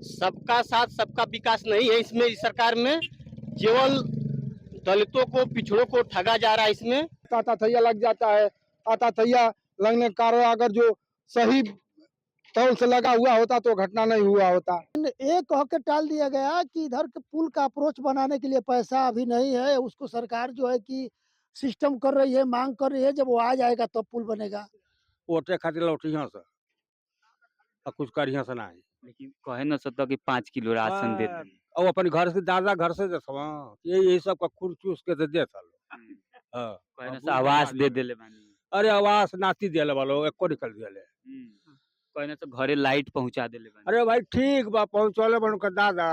सबका साथ सबका विकास नहीं है इसमें, इस सरकार में केवल दलितों को, पिछड़ों को ठगा जा रहा है इसमें। ताताथैया लग जाता है। ताताथैया लगने के कारण अगर जो सही तौल से लगा हुआ होता तो घटना नहीं हुआ होता। एक कह के टाल दिया गया कि इधर के पुल का अप्रोच बनाने के लिए पैसा अभी नहीं है, उसको सरकार जो है कि सिस्टम कर रही है, मांग कर रही है, जब वो आ जाएगा तब पुल बनेगा। वोटे खातिर लौटिया से और कुछ करिया से नहीं। लेकिन कहे न सकता कि 5 किलो राशन देते हैं। और अपन घर से दादा घर से देसवा यही सब का खुर चूस के दे सालो। हां कहे न आवास दे देले बानी। अरे आवास नाती देले वालो एको निकल दिले। कहे न घरे लाइट पहुंचा देले बानी। अरे भाई ठीक बा पहुंचले बन के दादा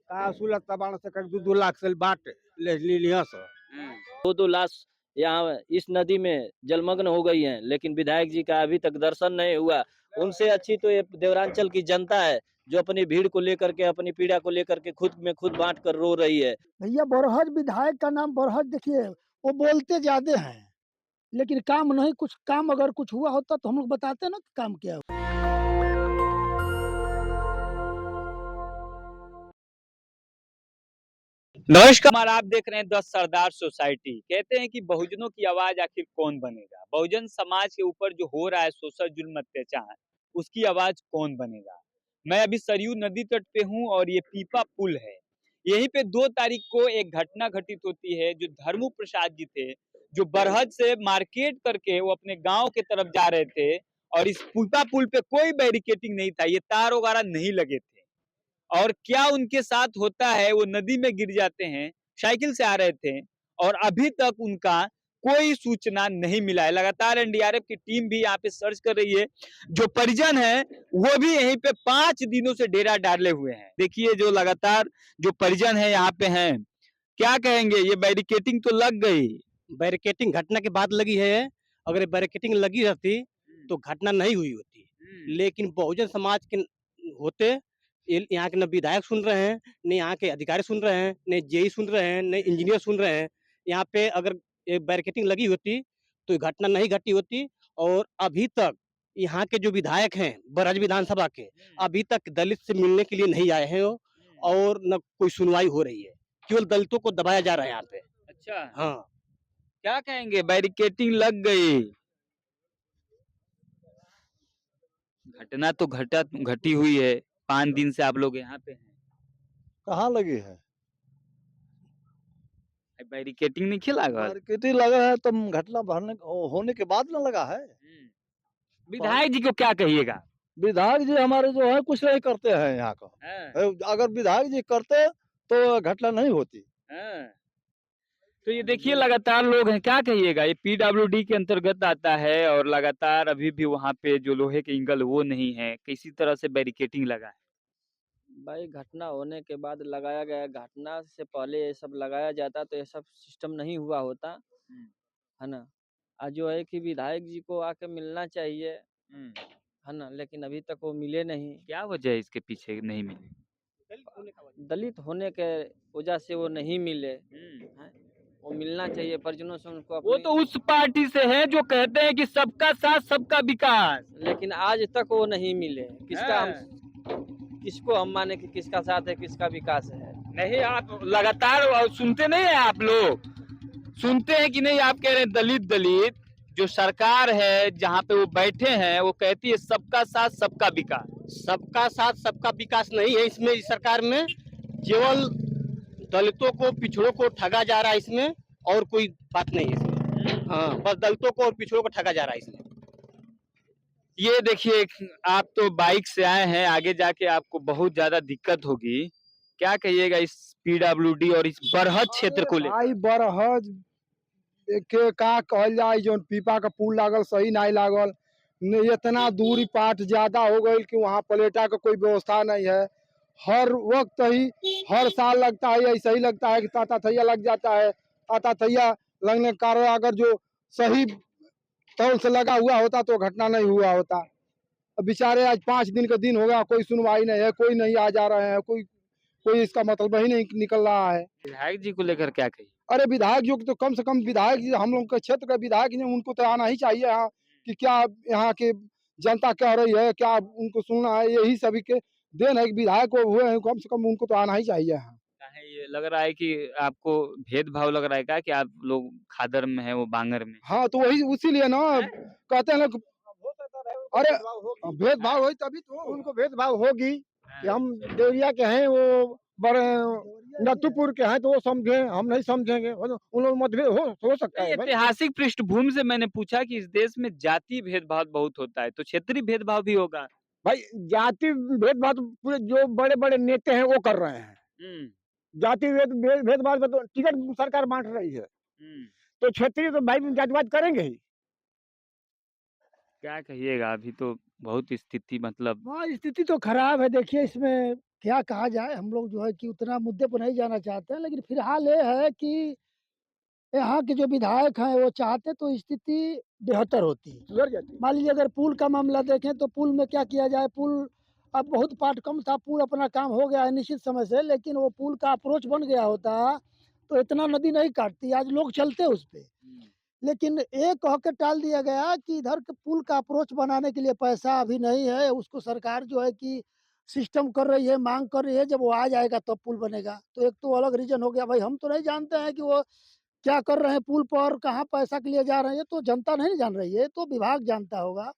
का सुलत तबान से कर 2 लाख से बाट ले लिया से 2 लाश यहाँ इस नदी में जलमग्न हो गई हैं, लेकिन विधायक जी का अभी तक दर्शन नहीं हुआ। उनसे अच्छी तो ये देवरांचल की जनता है जो अपनी भीड़ को लेकर के, अपनी पीड़ा को लेकर के खुद में खुद बांट कर रो रही है। भैया बरहज विधायक का नाम बरहज, देखिए वो बोलते ज्यादा हैं लेकिन काम नहीं, कुछ काम अगर कुछ हुआ होता तो हम लोग बताते ना कि काम क्या है। नमस्कार, आप देख रहे हैं 10 सरदार सोसाइटी। कहते हैं कि बहुजनों की आवाज आखिर कौन बनेगा? बहुजन समाज के ऊपर जो हो रहा है शोषण, जुल्म, अत्याचार, उसकी आवाज कौन बनेगा? मैं अभी सरयू नदी तट पे हूँ और ये पीपा पुल है। यहीं पे 2 तारीख को एक घटना घटित होती है। जो धर्मू प्रसाद जी थे, जो बरहज से मार्केट करके वो अपने गाँव के तरफ जा रहे थे और इस पीपा पुल पे कोई बैरिकेटिंग नहीं था, ये तार वगैरह नहीं लगे थे। और क्या उनके साथ होता है, वो नदी में गिर जाते हैं, साइकिल से आ रहे थे और अभी तक उनका कोई सूचना नहीं मिला है। लगातार एनडीआरएफ की टीम भी यहाँ पे सर्च कर रही है। जो परिजन है वो भी यहीं पे 5 दिनों से डेरा डाले हुए हैं। देखिए जो लगातार जो परिजन है यहाँ पे हैं, क्या कहेंगे? ये बैरिकेटिंग तो लग गई। बैरिकेटिंग घटना के बाद लगी है, अगर बैरिकेटिंग लगी रहती तो घटना नहीं हुई होती। लेकिन बहुजन समाज के होते यहाँ के न विधायक सुन रहे हैं, न यहाँ के अधिकारी सुन रहे हैं, न जेई सुन रहे हैं, न इंजीनियर सुन रहे हैं। यहाँ पे अगर बैरिकेटिंग लगी होती तो घटना नहीं घटी होती। और अभी तक यहाँ के जो विधायक हैं बरहज विधानसभा के, अभी तक दलित से मिलने के लिए नहीं आए हैं और न कोई सुनवाई हो रही है। केवल दलितों को दबाया जा रहा है यहाँ पे। अच्छा, हाँ, क्या कहेंगे? बैरिकेटिंग लग गई, घटना तो घटी हुई है। 5 दिन से आप लोग यहाँ पे हैं। कहाँ लगी है? बैरिकेटिंग नहीं खिला मार्केटिंग लगा है तो घटना होने के बाद ना लगा है। विधायक जी को क्या कहिएगा? विधायक जी हमारे जो है कुछ नहीं करते हैं यहाँ का। अगर विधायक जी करते तो घटना नहीं होती। तो ये देखिए लगातार लोग हैं, क्या कहिएगा? ये पीडब्ल्यूडी के अंतर्गत आता है और लगातार अभी भी वहाँ पे जो लोहे के एंगल वो नहीं है, किसी तरह से बैरिकेटिंग लगा है। भाई घटना होने के बाद लगाया गया, घटना से पहले ये सब लगाया जाता तो ये सब सिस्टम नहीं हुआ होता, है ना। आज जो है कि विधायक जी को आके मिलना चाहिए, है ना, लेकिन अभी तक वो मिले नहीं। क्या वजह है इसके पीछे नहीं मिले? दलित होने के वजह से वो नहीं मिले हैं। वो मिलना चाहिए परिजनों से उनको वो तो उस पार्टी से है जो कहते हैं कि सबका साथ सबका विकास, लेकिन आज तक वो नहीं मिले। किसको हम माने कि किसका साथ है, किसका विकास है? नहीं आप लगातार सुनते नहीं है? आप लोग सुनते हैं कि नहीं? आप कह रहे हैं दलित दलित, जो सरकार है जहाँ पे वो बैठे हैं वो कहती है सबका साथ सबका विकास। सबका साथ सबका विकास नहीं है इसमें, इस सरकार में केवल दलितों को, पिछड़ों को ठगा जा रहा है इसमें, और कोई बात नहीं है इसमें। हाँ, बस दलितों को और पिछड़ों को ठगा जा रहा है इसमें। ये देखिए, आप तो बाइक से आए हैं, आगे जाके आपको बहुत ज्यादा दिक्कत होगी। क्या कहिएगा इस पीडब्ल्यूडी और इस बरहज क्षेत्र को लेकर? भाई बरहज के का कहल जाए, जो पीपा का पुल लागल सही नहीं लागल। इतना दूरी पाट ज्यादा हो गई कि वहाँ प्लेटा का कोई व्यवस्था नहीं है। हर वक्त ही, हर साल लगता है, ऐसा ही लगता है कि ताताथैया लग जाता है। ताताथैया लगने के कारण अगर जो सही तौल से लगा हुआ होता तो घटना नहीं हुआ होता। अब बेचारे आज 5 दिन का दिन हो गया, कोई सुनवाई नहीं है, कोई नहीं आ जा रहे हैं, कोई इसका मतलब ही नहीं निकल रहा है। विधायक जी को लेकर क्या कहिए? अरे विधायक जो तो कम से कम विधायक जी, हम लोग के क्षेत्र के विधायक जी, उनको तो आना ही चाहिए यहाँ कि क्या यहाँ के जनता कह रही है, क्या उनको सुनना है। यही सभी के देन है कि विधायक को हुए हैं, कम से कम उनको तो आना ही चाहिए यहाँ। काहे ये लग रहा है कि आपको भेदभाव लग रहा है क्या कि आप लोग खादर में है वो बांगर में? हाँ, तो वही उसीलिए ना कहते हैं ना कि अरे भेदभाव हो तभी तो उनको भेदभाव होगी कि हम देवरिया के हैं, वो बड़े नथुपुर के हैं, तो वो समझे, हम नहीं समझेंगे, उन लोग मतभेद हो सकता नहीं, है भाई। ऐतिहासिक पृष्ठभूमि से मैंने पूछा कि इस देश में जाति भेदभाव बहुत होता है तो क्षेत्रीय भेदभाव भी होगा। भाई जाति भेदभाव तो पूरे जो बड़े बड़े नेते हैं वो कर रहे हैं। जाति भेदभाव में तो टिकट सरकार बांट रही है, तो क्षेत्रीय तो भाई जातिवाद करेंगे ही। क्या कहिएगा अभी तो बहुत स्थिति मतलब हाँ, स्थिति तो खराब है। देखिए इसमें क्या कहा जाए, हम लोग जो है कि उतना मुद्दे पर नहीं जाना चाहते हैं, लेकिन फिलहाल ये है कि यहाँ के जो विधायक हैं वो चाहते तो स्थिति बेहतर होती। सुधर जाती है। मान लीजिए अगर पुल का मामला देखें तो पुल में क्या किया जाए, पुल अब बहुत पार्ट कम था, पुल अपना काम हो गया है निश्चित समय से, लेकिन वो पुल का अप्रोच बन गया होता तो इतना नदी नहीं काटती, आज लोग चलते उस पे। लेकिन एक कह के टाल दिया गया कि इधर के पुल का अप्रोच बनाने के लिए पैसा अभी नहीं है, उसको सरकार जो है कि सिस्टम कर रही है, मांग कर रही है, जब वो आ जाएगा तब पुल बनेगा। तो एक तो अलग रीजन हो गया। भाई हम तो नहीं जानते हैं कि वो क्या कर रहे हैं पुल पर, कहाँ पैसा के लिए जा रहे हैं, तो जनता नहीं जान रही है, तो विभाग जानता होगा।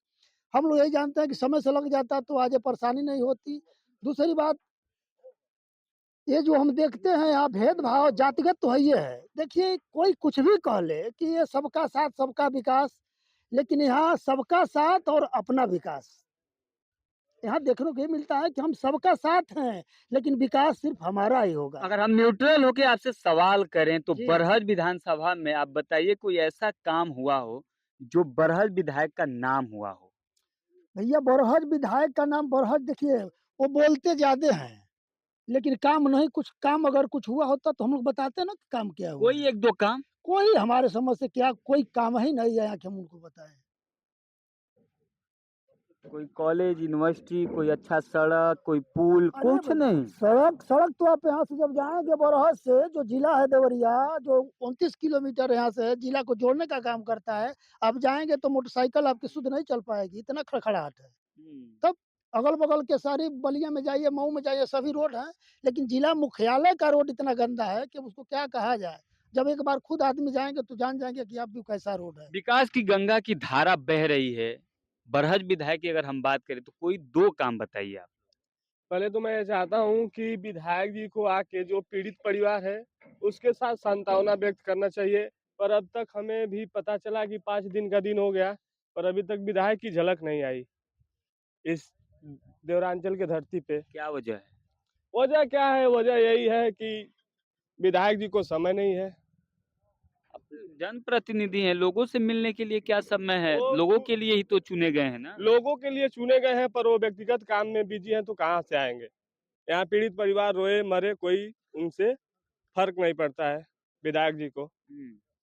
हम लोग यही जानते हैं कि समय से लग जाता तो आज ये परेशानी नहीं होती। दूसरी बात, ये जो हम देखते हैं यहाँ भेदभाव जातिगत तो है ही है। देखिए कोई कुछ भी कह ले कि ये सबका साथ सबका विकास, लेकिन यहाँ सबका साथ और अपना विकास यहाँ देखने को ये मिलता है कि हम सबका साथ हैं, लेकिन विकास सिर्फ हमारा ही होगा। अगर हम न्यूट्रल होके आपसे सवाल करें तो जी। बरहज विधानसभा में आप बताइए कोई ऐसा काम हुआ हो जो बरहज विधायक का नाम हुआ हो। भैया बरहज विधायक का नाम बरहज, देखिए वो बोलते ज्यादा हैं लेकिन काम नहीं। कुछ काम अगर कुछ हुआ होता तो हम लोग बताते ना कि काम क्या हुआ। कोई एक दो काम कोई हमारे समझ से क्या कोई काम ही नहीं है यहाँ कि हम उनको बताएं। कोई कॉलेज यूनिवर्सिटी कोई अच्छा सड़क कोई पुल अरे कुछ भैया, नहीं। सड़क तो आप यहाँ से जब जाएंगे बरहज से, जो जिला है देवरिया, जो 29 किलोमीटर यहाँ से है, जिला को जोड़ने का काम करता है, आप जाएंगे तो मोटरसाइकिल आपकी शुद्ध नहीं चल पाएगी, इतना खड़खड़ाहट है। तब अगल बगल के सारी बलिया में जाइए, मऊ में जाइए, सभी रोड हैं, लेकिन जिला मुख्यालय का रोड इतना गंदा है कि उसको क्या कहा जाए। जब एक बार खुद आदमी जाएंगे तो जान जाएंगे कि आप भी कैसा रोड है। विकास की गंगा की धारा बह रही है। बरहज विधायक की अगर हम बात करें तो कोई दो काम बताइए आप। पहले तो मैं चाहता हूं कि विधायक जी को आके जो पीड़ित परिवार है उसके साथ सांत्वना व्यक्त करना चाहिए, पर अब तक हमें भी पता चला कि 5 दिन का दिन हो गया पर अभी तक विधायक की झलक नहीं आई इस देवरांचल के धरती पे। क्या वजह है? वजह क्या है? वजह यही है कि विधायक जी को समय नहीं है। अब जनप्रतिनिधि हैं, लोगों से मिलने के लिए क्या समय है? वो- लोगों के लिए ही तो चुने गए हैं ना। लोगों के लिए चुने गए हैं पर वो व्यक्तिगत काम में बिजी हैं तो कहाँ से आएंगे। यहाँ पीड़ित परिवार रोए मरे कोई उनसे फर्क नहीं पड़ता है विधायक जी को।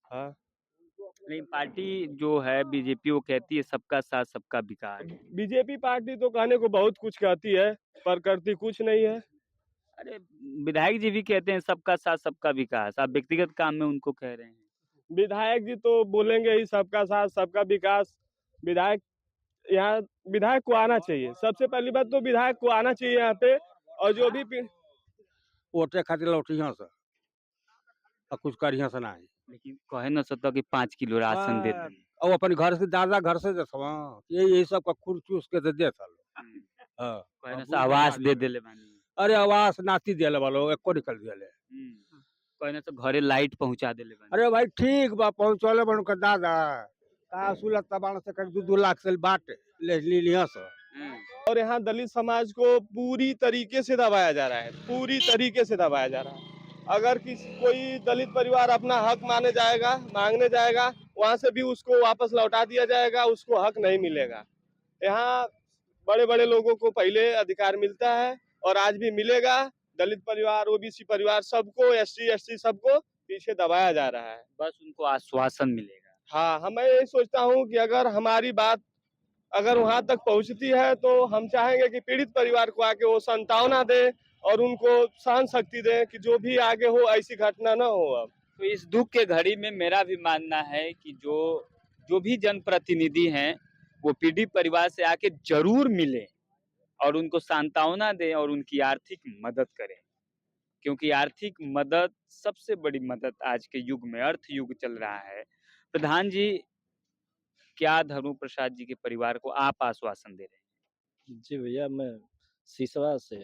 हाँ, नहीं, पार्टी जो है बीजेपी वो कहती है सबका साथ सबका विकास। बीजेपी पार्टी तो कहने को बहुत कुछ कहती है पर करती कुछ नहीं है। अरे विधायक जी भी कहते हैं सबका साथ सबका विकास, आप व्यक्तिगत काम में उनको कह रहे हैं। विधायक जी तो बोलेंगे ही सबका साथ सबका विकास। विधायक यहाँ विधायक को आना चाहिए, सबसे पहली बात तो विधायक को आना चाहिए यहाँ पे। और जो भी वोटे खातिर लौटिया से और कुछ करिया से नहीं। लेकिन कहे न सकता कि 5 किलो राशन देते हैं। और अपन घर से दादा घर से देसवा यही सब का खुर चूस के दे देता हाँ। कहे न सा आवास दे देले बानी। अरे आवास नाती दिले वालो एको निकल दिले। कहे न तो घरे लाइट पहुंचा देले बानी। अरे भाई ठीक बा पहुंचले बन के दादा का सुलत तबाण से कर 2 लाख से बाट ले लिया से। और यहाँ दलित समाज को पूरी तरीके से दबाया जा रहा है, पूरी तरीके से दबाया जा रहा है। अगर कोई दलित परिवार अपना हक मांगने जाएगा वहां से भी उसको वापस लौटा दिया जाएगा, उसको हक नहीं मिलेगा। यहाँ बड़े बड़े लोगों को पहले अधिकार मिलता है और आज भी मिलेगा। दलित परिवार ओबीसी परिवार सबको एसटी एसटी सबको पीछे दबाया जा रहा है। बस उनको आश्वासन मिलेगा। हाँ, मैं यही सोचता हूँ कि अगर हमारी बात अगर वहां तक पहुंचती है तो हम चाहेंगे कि पीड़ित परिवार को आके वो सांत्वना दे और उनको सहन शक्ति दे कि जो भी आगे हो ऐसी घटना न हो। अब तो इस दुख के घड़ी में मेरा भी मानना है कि जो भी जनप्रतिनिधि हैं वो पीड़ित परिवार से आके जरूर मिले और उनको सांत्वना दें और उनकी आर्थिक मदद करें, क्योंकि आर्थिक मदद सबसे बड़ी मदद आज के युग में, अर्थ युग चल रहा है। प्रधान जी, क्या धर्म प्रसाद जी के परिवार को आप आश्वासन दे रहे हैं? जी भैया, मैं सिसवा से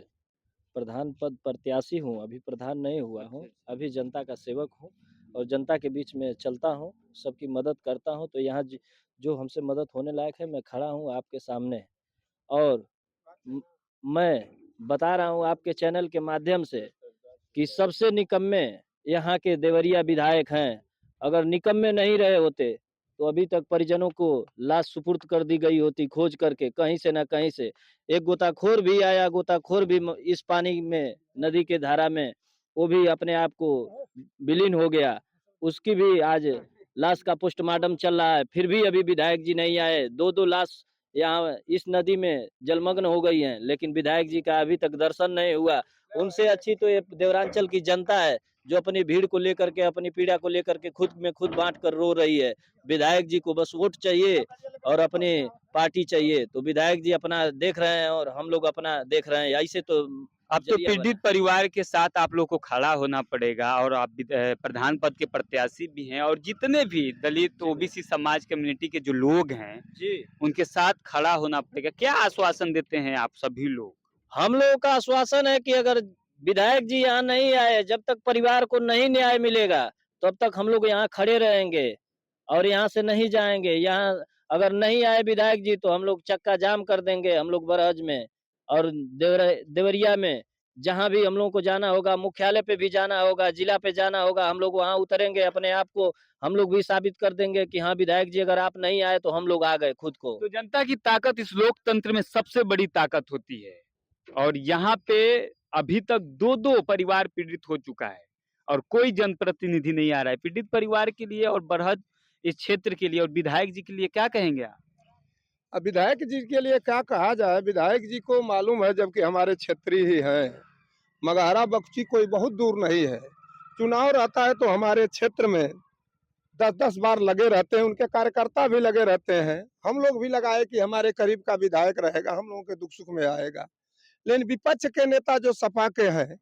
प्रधान पद प्रत्याशी हूँ, अभी प्रधान नहीं हुआ हूँ, अभी जनता का सेवक हूँ और जनता के बीच में चलता हूँ, सबकी मदद करता हूँ। तो यहाँ जो हमसे मदद होने लायक है, मैं खड़ा हूँ आपके सामने और मैं बता रहा हूँ आपके चैनल के माध्यम से कि सबसे निकम्मे यहाँ के देवरिया विधायक हैं। अगर निकम्मे नहीं रहे होते तो अभी तक परिजनों को लाश सुपुर्द कर दी गई होती, खोज करके कहीं से ना कहीं से। एक गोताखोर भी आया, गोताखोर भी इस पानी में, नदी के धारा में, वो भी अपने आप को विलीन हो गया। उसकी भी आज लाश का पोस्टमार्टम चल रहा है, फिर भी अभी विधायक जी नहीं आए। दो लाश यहाँ इस नदी में जलमग्न हो गई हैं, लेकिन विधायक जी का अभी तक दर्शन नहीं हुआ। उनसे अच्छी तो ये देवरांचल की जनता है, जो अपनी भीड़ को लेकर के, अपनी पीड़ा को लेकर के खुद में खुद बांट कर रो रही है। विधायक जी को बस वोट चाहिए और अपनी पार्टी चाहिए। तो विधायक जी अपना देख रहे हैं और हम लोग अपना देख रहे हैं। ऐसे तो अब तो पीड़ित परिवार के साथ आप लोग को खड़ा होना पड़ेगा और आप प्रधान पद के प्रत्याशी भी हैं और जितने भी दलित ओबीसी समाज कम्युनिटी के जो लोग हैं जी, उनके साथ खड़ा होना पड़ेगा। क्या आश्वासन देते हैं आप सभी लोग? हम लोगों का आश्वासन है कि अगर विधायक जी यहाँ नहीं आए, जब तक परिवार को नहीं न्याय मिलेगा, तब तक हम लोग यहाँ खड़े रहेंगे और यहाँ से नहीं जाएंगे। यहाँ अगर नहीं आए विधायक जी तो हम लोग चक्का जाम कर देंगे, हम लोग बरहज में और देवरिया में, जहाँ भी हम लोगों को जाना होगा, मुख्यालय पे भी जाना होगा, जिला पे जाना होगा, हम लोग वहाँ उतरेंगे। अपने आप को हम लोग भी साबित कर देंगे कि हाँ विधायक जी अगर आप नहीं आए तो हम लोग आ गए खुद को। तो जनता की ताकत इस लोकतंत्र में सबसे बड़ी ताकत होती है और यहाँ पे अभी तक दो परिवार पीड़ित हो चुका है और कोई जनप्रतिनिधि नहीं आ रहा है पीड़ित परिवार के लिए और बरहज इस क्षेत्र के लिए। और विधायक जी के लिए क्या कहेंगे आप? अब विधायक जी के लिए क्या कहा जाए, विधायक जी को मालूम है जबकि हमारे क्षेत्रीय ही हैं, मगहरा बख्शी कोई बहुत दूर नहीं है। चुनाव रहता है तो हमारे क्षेत्र में 10-10 बार लगे रहते हैं, उनके कार्यकर्ता भी लगे रहते हैं। हम लोग भी लगाए कि हमारे करीब का विधायक रहेगा, हम लोगों के दुख सुख में आएगा। लेकिन विपक्ष के नेता जो सपा के हैं,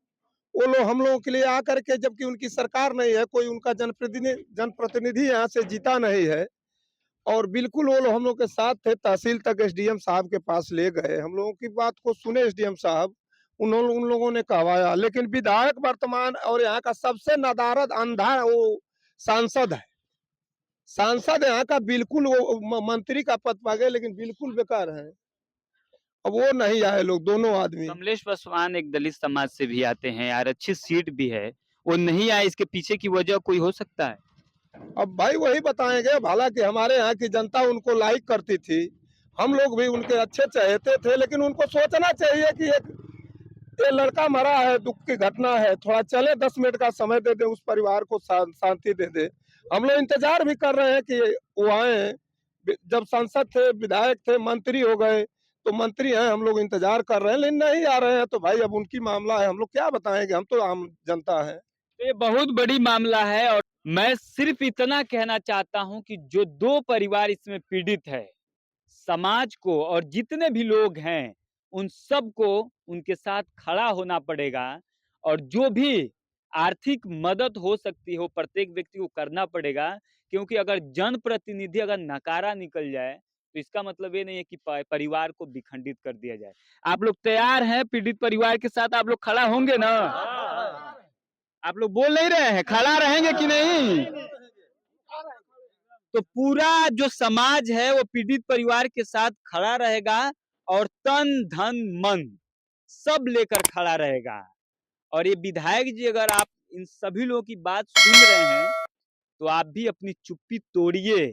वो लोग हम लोगों के लिए आकर के, जबकि उनकी सरकार नहीं है, कोई उनका जनप्रतिनिधि यहाँ से जीता नहीं है, और बिल्कुल वो लोग हम लोग के साथ थे। तहसील तक एसडीएम साहब के पास ले गए, हम लोगों की बात को सुने एसडीएम साहब, उन लोगों ने कहवाया। लेकिन विधायक वर्तमान और यहाँ का सबसे नदारद अंधा वो सांसद है। सांसद यहाँ का बिल्कुल, वो मंत्री का पद पा गए लेकिन बिल्कुल बेकार है। अब वो नहीं आए लोग, दोनों आदमी। कमलेश पासवान एक दलित समाज से भी आते हैं, आरक्षित सीट भी है, वो नहीं आए, इसके पीछे की वजह कोई हो सकता है? अब भाई वही बताएंगे। हालांकि हमारे यहाँ की जनता उनको लाइक करती थी, हम लोग भी उनके अच्छे चाहते थे, लेकिन उनको सोचना चाहिए कि ये लड़का मरा है, दुख की घटना है, थोड़ा चले 10 मिनट का समय दे दे, उस परिवार को शांति दे दे। हम लोग इंतजार भी कर रहे हैं कि वो आए। जब सांसद थे, विधायक थे, मंत्री हो गए, तो मंत्री हैं, हम लोग इंतजार कर रहे हैं, लेकिन नहीं आ रहे हैं। तो भाई अब उनकी मामला है, हम लोग क्या बताएंगे, हम तो आम जनता है। ये बहुत बड़ी मामला है और मैं सिर्फ इतना कहना चाहता हूं कि जो दो परिवार इसमें पीड़ित है, समाज को और जितने भी लोग हैं उन सबको उनके साथ खड़ा होना पड़ेगा और जो भी आर्थिक मदद हो सकती हो प्रत्येक व्यक्ति को करना पड़ेगा। क्योंकि अगर जनप्रतिनिधि अगर नकारा निकल जाए तो इसका मतलब ये नहीं है कि परिवार को विखंडित कर दिया जाए। आप लोग तैयार हैं पीड़ित परिवार के साथ? आप लोग खड़ा होंगे ना? आप लोग बोल नहीं रहे हैं, खड़ा रहेंगे कि नहीं? तो पूरा जो समाज है वो पीड़ित परिवार के साथ खड़ा रहेगा और तन धन मन सब लेकर खड़ा रहेगा। और ये विधायक जी, अगर आप इन सभी लोगों की बात सुन रहे हैं तो आप भी अपनी चुप्पी तोड़िए।